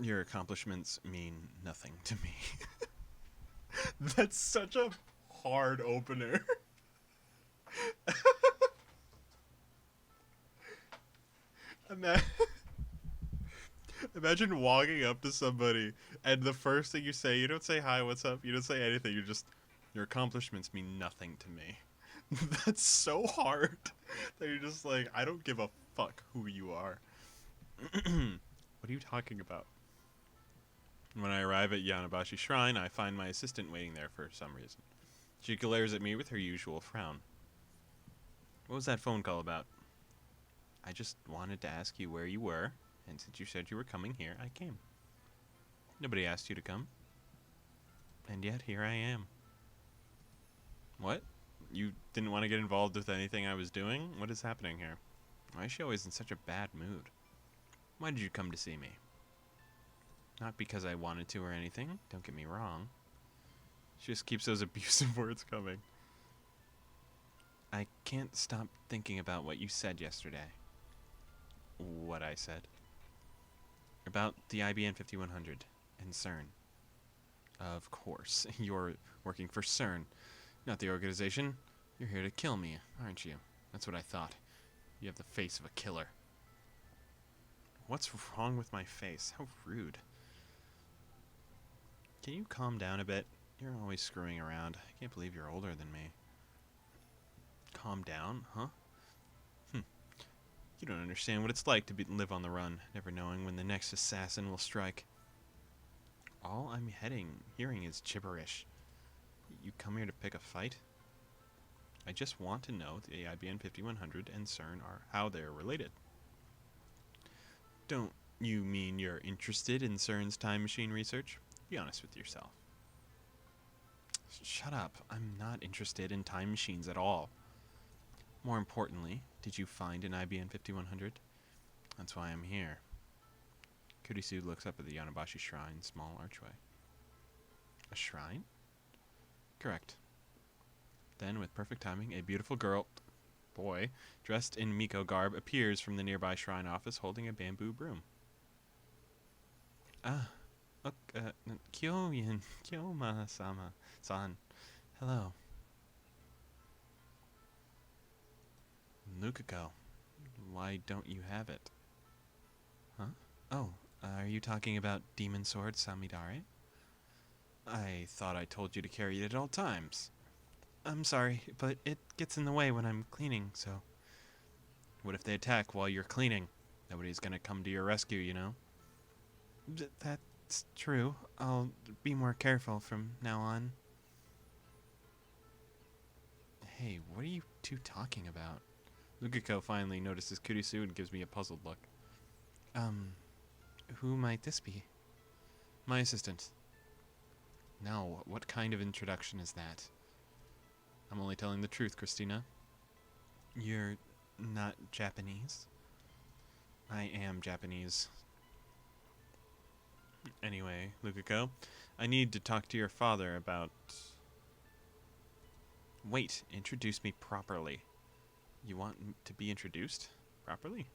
Your accomplishments mean nothing to me. That's such a hard opener. Ima- Imagine walking up to somebody and the first thing you say, you don't say hi, what's up, you don't say anything, you just, your accomplishments mean nothing to me. That's so hard that you're just like, I don't give a fuck who you are. What are you talking about? When I arrive at Yanabashi Shrine, I find my assistant waiting there for some reason. She glares at me with her usual frown. What was that phone call about? I just wanted to ask you where you were, and since you said you were coming here, I came. Nobody asked you to come. And yet, here I am. What? You didn't want to get involved with anything I was doing? What is happening here? Why is she always in such a bad mood? Why did you come to see me? Not because I wanted to or anything, don't get me wrong. She just keeps those abusive words coming. I can't stop thinking about what you said yesterday. What I said? About the IBN 5100 and CERN. Of course, you're working for CERN, not the organization. You're here to kill me, aren't you? That's what I thought. You have the face of a killer. What's wrong with my face? How rude. Can you calm down a bit? You're always screwing around. I can't believe you're older than me. Calm down, huh? You don't understand what it's like to live on the run, never knowing when the next assassin will strike. All I'm hearing is gibberish. You come here to pick a fight? I just want to know the IBN 5100 and CERN are how they're related. Don't you mean you're interested in CERN's time machine research? Be honest with yourself. Shut up. I'm not interested in time machines at all. More importantly, did you find an IBN 5100? That's why I'm here. Kurisu looks up at the Yanabashi Shrine, small archway. A shrine? Correct. Then, with perfect timing, a beautiful boy, dressed in Miko garb, appears from the nearby shrine office holding a bamboo broom. Ah, Kyoyin, Kyoma-sama-san. Hello. Lukako, why don't you have it? Huh? Oh, are you talking about Demon Sword Samidare? I thought I told you to carry it at all times. I'm sorry, but it gets in the way when I'm cleaning, so... What if they attack while you're cleaning? Nobody's gonna come to your rescue, you know? That's true. I'll be more careful from now on. Hey, what are you two talking about? Lukako finally notices Kurisu and gives me a puzzled look. Who might this be? My assistant. No, what kind of introduction is that? I'm only telling the truth, Christina. You're not Japanese? I am Japanese. Anyway, Lukako, I need to talk to your father about... Wait, introduce me properly. You want to be introduced? Properly?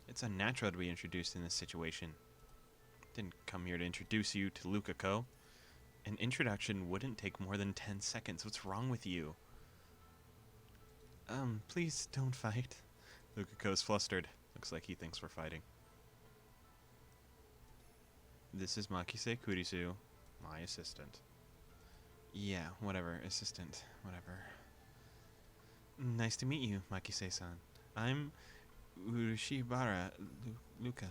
It's unnatural to be introduced in this situation. Didn't come here to introduce you to Lukako. An introduction wouldn't take more than 10 seconds. What's wrong with you? Please don't fight. Lukako's flustered. Looks like he thinks we're fighting. This is Makise Kurisu, my assistant. Yeah, whatever, assistant, whatever. Nice to meet you, Makise-san. I'm Urushibara Luka.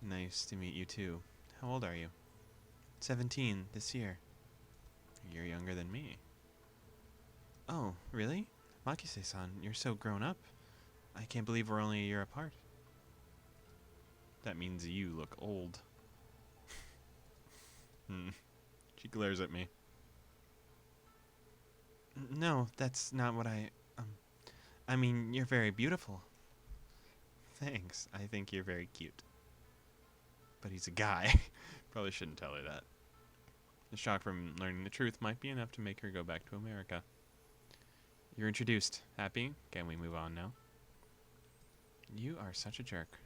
Nice to meet you too. How old are you? 17 this year. You're younger than me. Oh, really? Makise-san, you're so grown up. I can't believe we're only a year apart. That means you look old. She glares at me. No, that's not what I mean, you're very beautiful. Thanks. I think you're very cute. But he's a guy. Probably shouldn't tell her that. The shock from learning the truth might be enough to make her go back to America. You're introduced. Happy? Can we move on now? You are such a jerk.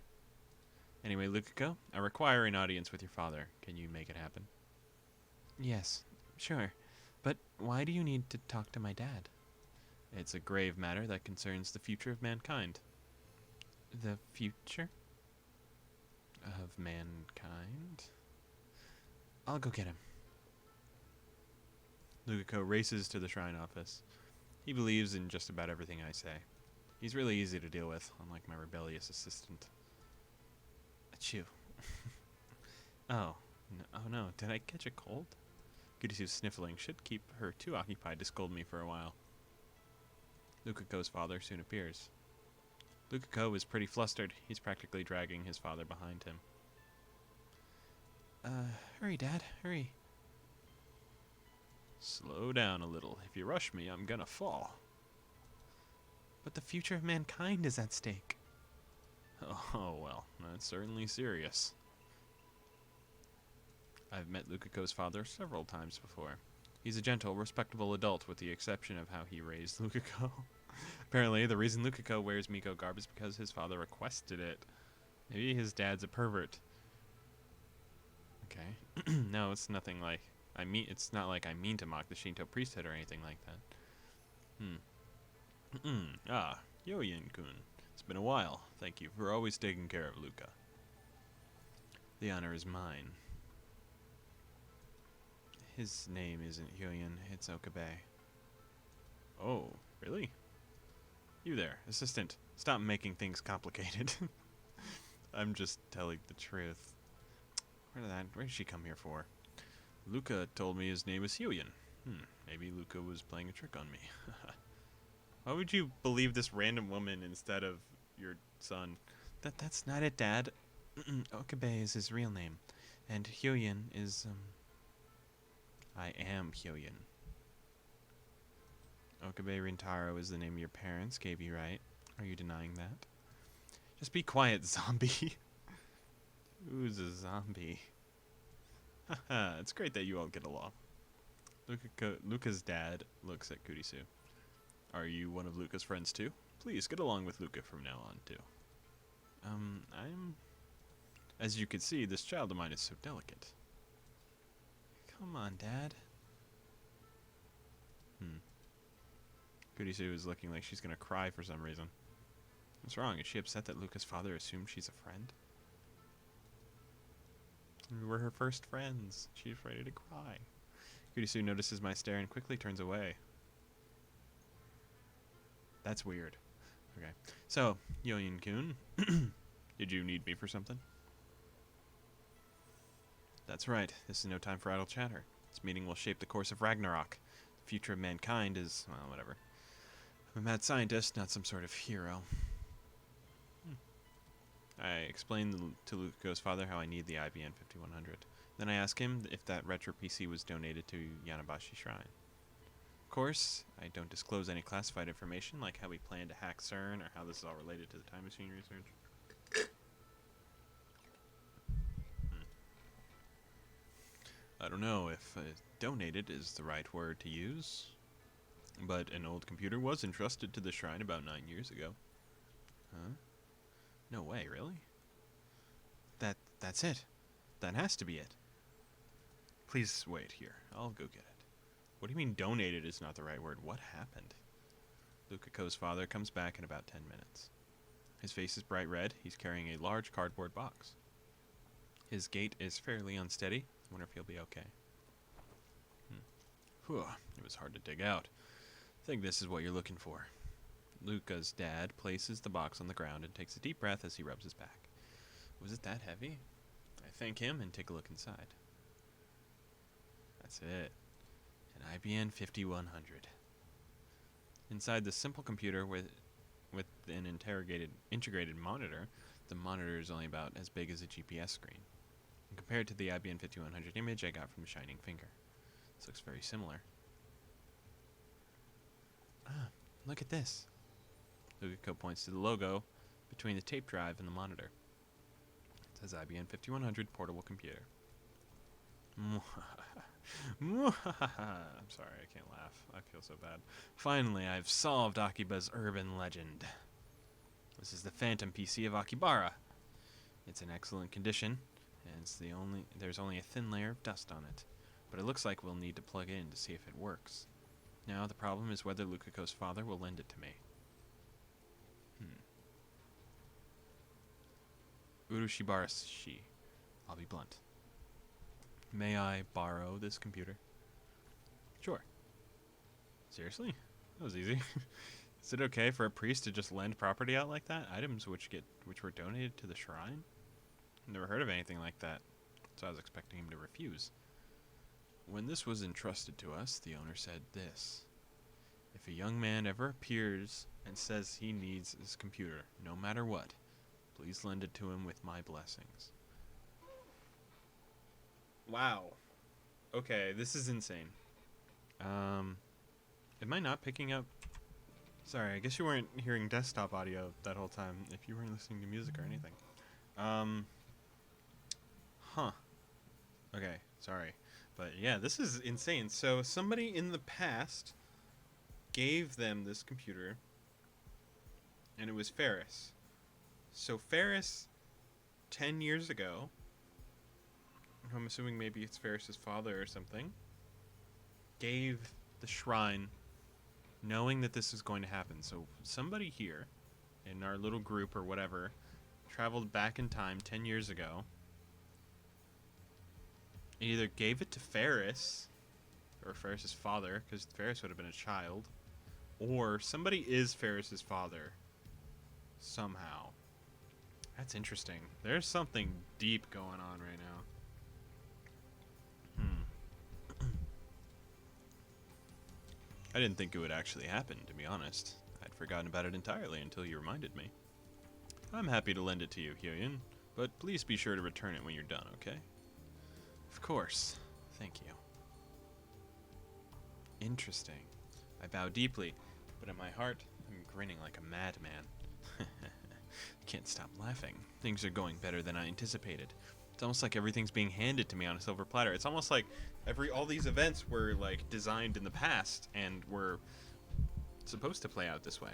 Anyway, Lukiko, I require an audience with your father. Can you make it happen? Yes, sure. But why do you need to talk to my dad? It's a grave matter that concerns the future of mankind. The future? Of mankind? I'll go get him. Lukiko races to the shrine office. He believes in just about everything I say. He's really easy to deal with, unlike my rebellious assistant. Achoo. Oh. No, oh no, did I catch a cold? Gudisu's sniffling should keep her too occupied to scold me for a while. Lukiko's father soon appears. Lukiko is pretty flustered. He's practically dragging his father behind him. Hurry, Dad, hurry. Slow down a little. If you rush me, I'm gonna fall. But the future of mankind is at stake. Oh, well, that's certainly serious. I've met Lukiko's father several times before. He's a gentle, respectable adult with the exception of how he raised Lukiko. Apparently, the reason Lukiko wears Miko garb is because his father requested it. Maybe his dad's a pervert. Okay. No, it's nothing like... it's not like I mean to mock the Shinto priesthood or anything like that. Yoyin-kun. It's been a while. Thank you for always taking care of Luka. The honor is mine. His name isn't Hyoyin, it's Okabe. Oh, really? You there, assistant. Stop making things complicated. I'm just telling the truth. Where did she come here for? Luka told me his name was Hyoyin. Maybe Luka was playing a trick on me. Why would you believe this random woman instead of your son? That's not it, Dad. Okabe is his real name. And Hyoyin is, I am Hyoyin. Okabe Rintaro is the name your parents gave you, right? Are you denying that? Just be quiet, zombie. Who's a zombie? Haha, it's great that you all get along. Luka's dad looks at Kurisu. Are you one of Luka's friends too? Please get along with Luka from now on too. As you can see, this child of mine is so delicate. Come on, Dad. Kurisu is looking like she's gonna cry for some reason. What's wrong? Is she upset that Luka's father assumed she's a friend? We were her first friends. She's ready to cry. Kurisu notices my stare and quickly turns away. That's weird. Okay. So, Yoyin-kun, did you need me for something? That's right. This is no time for idle chatter. This meeting will shape the course of Ragnarok. The future of mankind is, well, whatever. I'm a mad scientist, not some sort of hero. I explained to Lukiko's father how I need the IBN 5100. Then I asked him if that retro PC was donated to Yanabashi Shrine. Of course, I don't disclose any classified information, like how we plan to hack CERN or how this is all related to the time machine research. I don't know if donated is the right word to use, but an old computer was entrusted to the shrine about 9 years ago. Huh? No way, really? That's it. That has to be it. Please wait here. I'll go get it. What do you mean donated is not the right word? What happened? Lukiko's father comes back in about 10 minutes. His face is bright red. He's carrying a large cardboard box. His gait is fairly unsteady. I wonder if he'll be okay. Whew, it was hard to dig out. I think this is what you're looking for. Luka's dad places the box on the ground and takes a deep breath as he rubs his back. Was it that heavy? I thank him and take a look inside. That's it. An IBM 5100. Inside the simple computer with an integrated monitor, the monitor is only about as big as a GPS screen. And compared to the IBM 5100 image I got from Shining Finger. This looks very similar. Ah, look at this. Lukiko points to the logo between the tape drive and the monitor. It says IBM 5100 portable computer. I'm sorry, I can't laugh. I feel so bad. Finally, I've solved Akiba's urban legend. This is the Phantom PC of Akibara. It's in excellent condition, and there's only a thin layer of dust on it. But it looks like we'll need to plug it in to see if it works. Now the problem is whether Lukiko's father will lend it to me. Urushibarashi. I'll be blunt. May I borrow this computer? Sure. Seriously? That was easy. Is it okay for a priest to just lend property out like that? Items which were donated to the shrine? Never heard of anything like that, so I was expecting him to refuse. When this was entrusted to us, the owner said this: if a young man ever appears and says he needs his computer, no matter what, please lend it to him with my blessings. Wow. Okay, this is insane. Am I not picking up? Sorry, I guess you weren't hearing desktop audio that whole time if you weren't listening to music or anything. Okay, sorry. But yeah, this is insane. So somebody in the past gave them this computer, and it was Ferris. So Ferris, 10 years ago, I'm assuming maybe it's Ferris's father or something, gave the shrine knowing that this is going to happen. So somebody here in our little group or whatever traveled back in time 10 years ago, either gave it to Ferris or Ferris's father, because Ferris would have been a child, or somebody is Ferris's father somehow. That's interesting. There's something deep going on right now. I didn't think it would actually happen, to be honest. I'd forgotten about it entirely until you reminded me. I'm happy to lend it to you, Hyoyin, but please be sure to return it when you're done, okay? Of course. Thank you. Interesting. I bow deeply, but in my heart, I'm grinning like a madman. Can't stop laughing. Things are going better than I anticipated. It's almost like everything's being handed to me on a silver platter. It's almost like all these events were like designed in the past and were supposed to play out this way.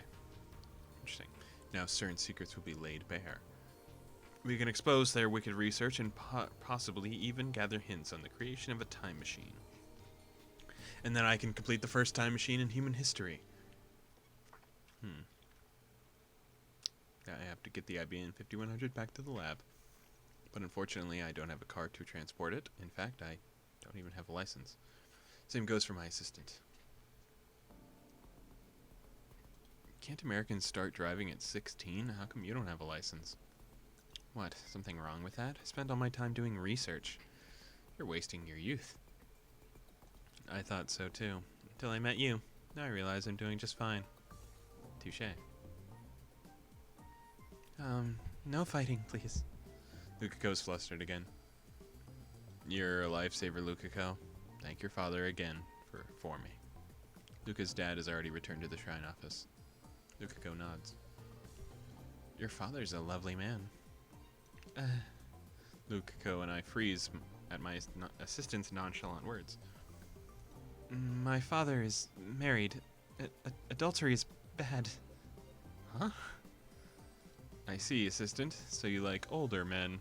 Interesting. Now certain secrets will be laid bare. We can expose their wicked research and possibly even gather hints on the creation of a time machine. And then I can complete the first time machine in human history. I have to get the IBM 5100 back to the lab. But unfortunately, I don't have a car to transport it. In fact, I don't even have a license. Same goes for my assistant. Can't Americans start driving at 16? How come you don't have a license? What? Something wrong with that? I spent all my time doing research. You're wasting your youth. I thought so too. Until I met you. Now I realize I'm doing just fine. Touché. No fighting, please. Lukiko's flustered again. You're a lifesaver, Lukiko. Thank your father again for me. Luka's dad has already returned to the shrine office. Lukiko nods. Your father's a lovely man. Lukiko and I freeze at my assistant's nonchalant words. My father is married. Adultery is bad. Huh? I see, assistant. So you like older men.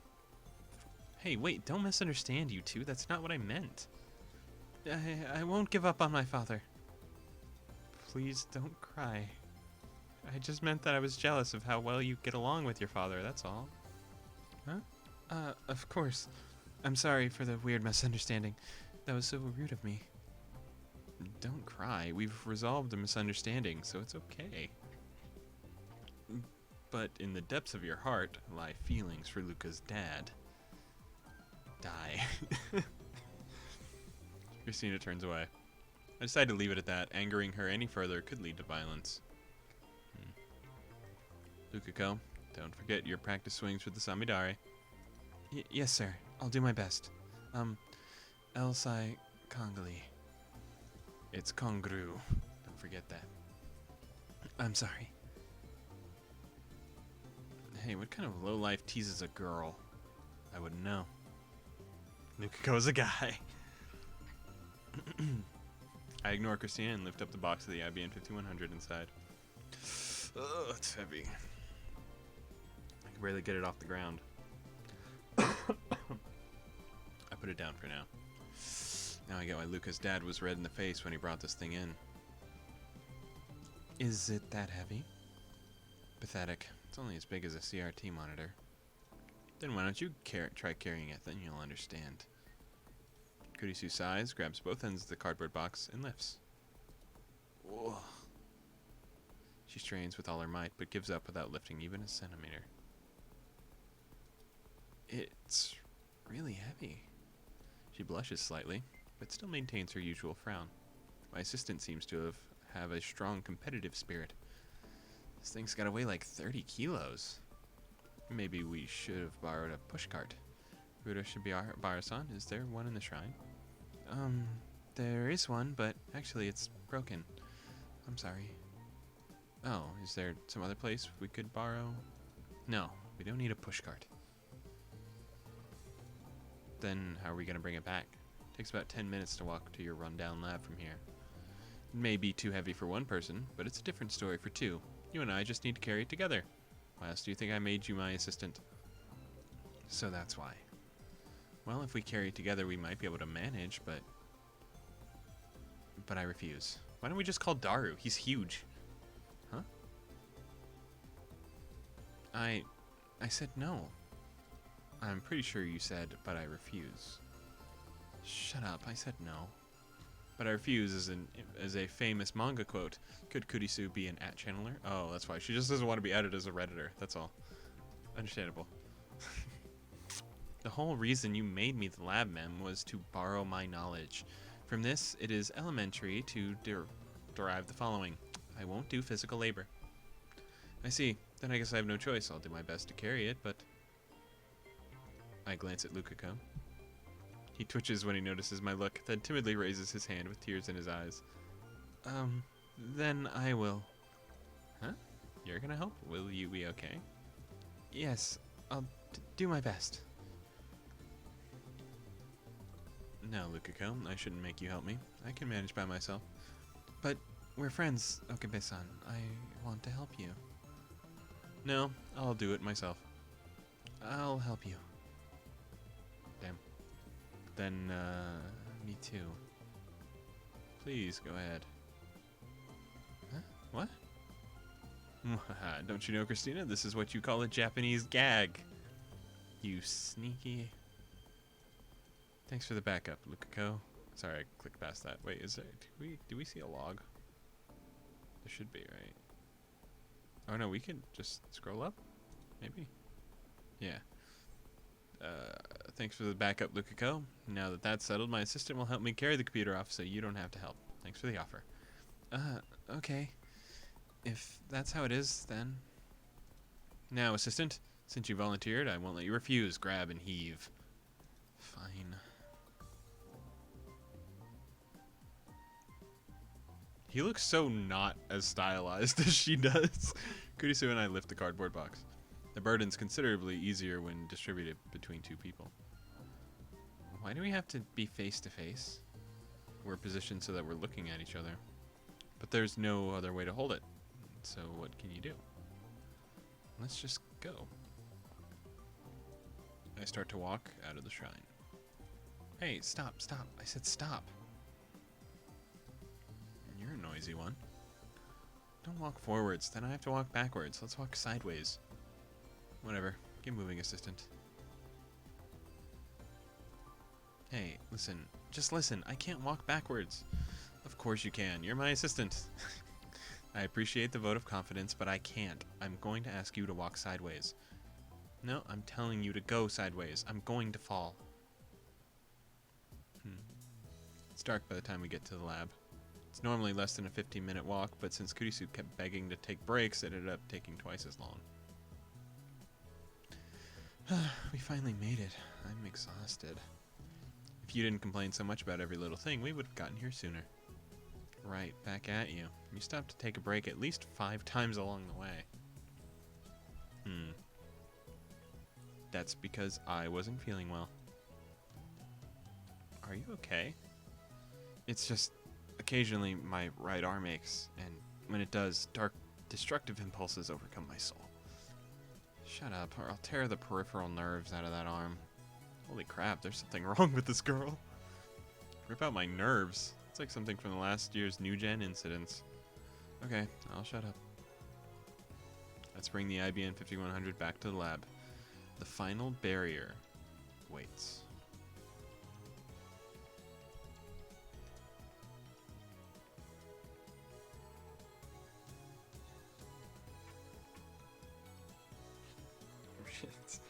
Hey, wait, don't misunderstand, you two. That's not what I meant. I won't give up on my father. Please don't cry. I just meant that I was jealous of how well you get along with your father, that's all. Huh? Of course. I'm sorry for the weird misunderstanding. That was so rude of me. Don't cry. We've resolved the misunderstanding, so it's okay. But in the depths of your heart lie feelings for Luka's dad. Die. Christina turns away. I decide to leave it at that. Angering her any further could lead to violence. Lukiko, don't forget your practice swings with the Samidare. Yes, sir. I'll do my best. Elsai Kongali. It's Kongru. Don't forget that. I'm sorry. Hey, what kind of lowlife teases a girl? I wouldn't know. Lukiko's a guy. I ignore Christina and lift up the box of the IBM 5100 inside. Ugh, it's heavy. I can barely get it off the ground. put it down for now. Now I get why Luca's dad was red in the face when he brought this thing in. Is it that heavy? Pathetic. It's only as big as a CRT monitor. Then why don't you try carrying it, then you'll understand. Kurisu sighs, grabs both ends of the cardboard box, and lifts. Whoa. She strains with all her might, but gives up without lifting even a centimeter. It's really heavy. She blushes slightly, but still maintains her usual frown. My assistant seems to have a strong competitive spirit. This thing's gotta weigh like 30 kilos. Maybe we should have borrowed a pushcart. Ruda Shibara-san, is there one in the shrine? There is one, but actually it's broken. I'm sorry. Oh, is there some other place we could borrow? No, we don't need a pushcart. Then how are we gonna bring it back? Takes about 10 minutes to walk to your rundown lab from here. It may be too heavy for one person, but it's a different story for two. You and I just need to carry it together. Why else do you think I made you my assistant? So that's why. Well, if we carry it together, we might be able to manage, but I refuse. Why don't we just call Daru? He's huge. Huh? I said no. I'm pretty sure you said, but I refuse. Shut up, I said no. But I refuse is a famous manga quote. Could Kurisu be an @channeler? Oh, that's why. She just doesn't want to be added as a Redditor. That's all. Understandable. The whole reason you made me the lab mem was to borrow my knowledge. From this, it is elementary to derive the following. I won't do physical labor. I see. Then I guess I have no choice. I'll do my best to carry it, but... I glance at Lukako. He twitches when he notices my look, then timidly raises his hand with tears in his eyes. Then I will. Huh? You're gonna help? Will you be okay? Yes, I'll do my best. No, Lukako, I shouldn't make you help me. I can manage by myself. But we're friends, Okabe-san. I want to help you. No, I'll do it myself. I'll help you. Damn. Then, me too. Please, go ahead. Huh? What? Don't you know, Christina? This is what you call a Japanese gag. You sneaky... Thanks for the backup, Lukako. Sorry, I clicked past that. Wait, is there... Do we see a log? There should be, right? Oh, no, we can just scroll up? Maybe? Yeah. Thanks for the backup, Lukako. Now that that's settled, my assistant will help me carry the computer off so you don't have to help. Thanks for the offer. Okay. If that's how it is, then... Now, assistant, since you volunteered, I won't let you refuse. Grab and heave. Fine. He looks so not as stylized as she does. Kurisu and I lift the cardboard box. The burden's considerably easier when distributed between two people. Why do we have to be face to face? We're positioned so that we're looking at each other. But there's no other way to hold it. So what can you do? Let's just go. I start to walk out of the shrine. Hey, stop, stop. I said stop. You're a noisy one. Don't walk forwards, then I have to walk backwards. Let's walk sideways. Whatever. Get moving, assistant. Hey, listen. Just listen. I can't walk backwards. Of course you can. You're my assistant. I appreciate the vote of confidence, but I can't. I'm going to ask you to walk sideways. No, I'm telling you to go sideways. I'm going to fall. It's dark by the time we get to the lab. It's normally less than a 15-minute walk, but since Kurisu kept begging to take breaks, it ended up taking twice as long. We finally made it. I'm exhausted. If you didn't complain so much about every little thing, we would have gotten here sooner. Right, back at you. You stopped to take a break at least 5 times along the way. That's because I wasn't feeling well. Are you okay? It's just, occasionally my right arm aches, and when it does, dark, destructive impulses overcome my soul. Shut up, or I'll tear the peripheral nerves out of that arm. Holy Holy crap, there's something wrong with this girl. Rip out my nerves. It's like something from the last year's New Gen incidents. Okay, I'll shut up. Let's bring the IBN 5100 back to the lab. The final barrier waits. Oh shit.